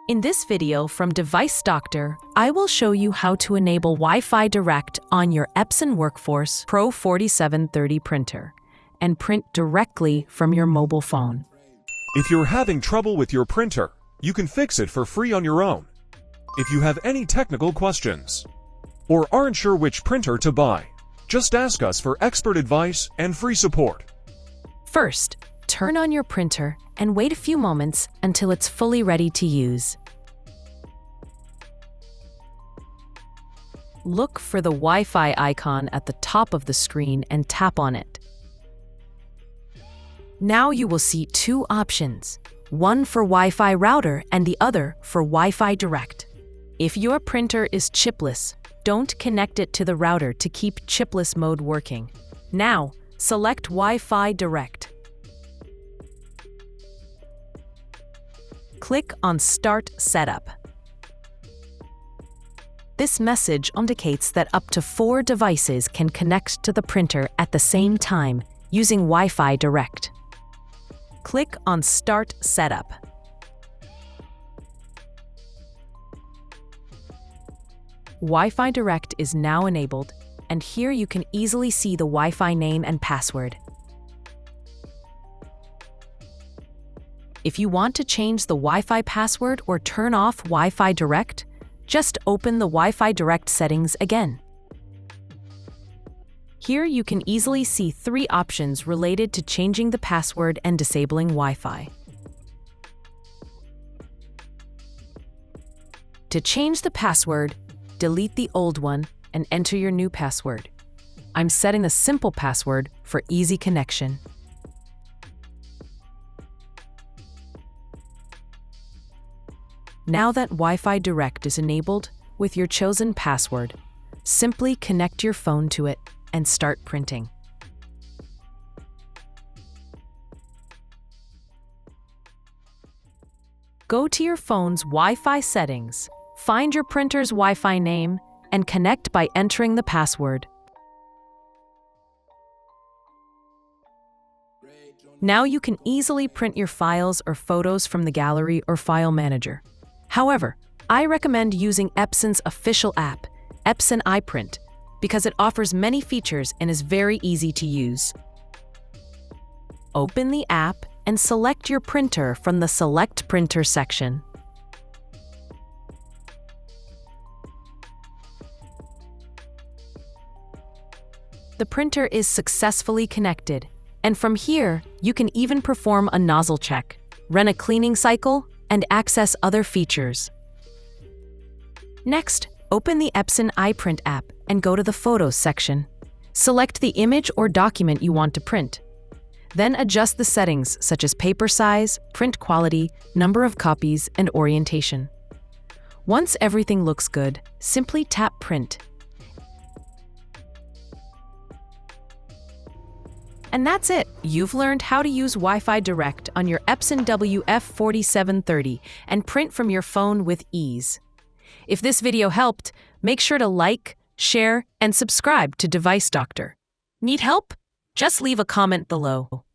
In this video from Device Doctor, I will show you how to enable Wi-Fi Direct on your Epson WorkForce WF-4730 printer and print directly from your mobile phone. If you're having trouble with your printer, you can fix it for free on your own. If you have any technical questions or aren't sure which printer to buy, just ask us for expert advice and free support. First, turn on your printer and wait a few moments until it's fully ready to use. Look for the Wi-Fi icon at the top of the screen and tap on it. Now you will see two options, one for Wi-Fi router and the other for Wi-Fi Direct. If your printer is chipless, don't connect it to the router to keep chipless mode working. Now, select Wi-Fi Direct. Click on Start Setup. This message indicates that up to 4 devices can connect to the printer at the same time using Wi-Fi Direct. Click on Start Setup. Wi-Fi Direct is now enabled, and here you can easily see the Wi-Fi name and password. If you want to change the Wi-Fi password or turn off Wi-Fi Direct, just open the Wi-Fi Direct settings again. Here you can easily see 3 options related to changing the password and disabling Wi-Fi. To change the password, delete the old one and enter your new password. I'm setting a simple password for easy connection. Now that Wi-Fi Direct is enabled with your chosen password, simply connect your phone to it and start printing. Go to your phone's Wi-Fi settings, find your printer's Wi-Fi name, and connect by entering the password. Now you can easily print your files or photos from the gallery or file manager. However, I recommend using Epson's official app, Epson iPrint, because it offers many features and is very easy to use. Open the app and select your printer from the Select Printer section. The printer is successfully connected, and from here, you can even perform a nozzle check, run a cleaning cycle, and access other features. Next, open the Epson iPrint app and go to the Photos section. Select the image or document you want to print. Then adjust the settings such as paper size, print quality, number of copies, and orientation. Once everything looks good, simply tap Print. And that's it! You've learned how to use Wi-Fi Direct on your Epson WF-4730 and print from your phone with ease. If this video helped, make sure to like, share, and subscribe to Device Doctor. Need help? Just leave a comment below.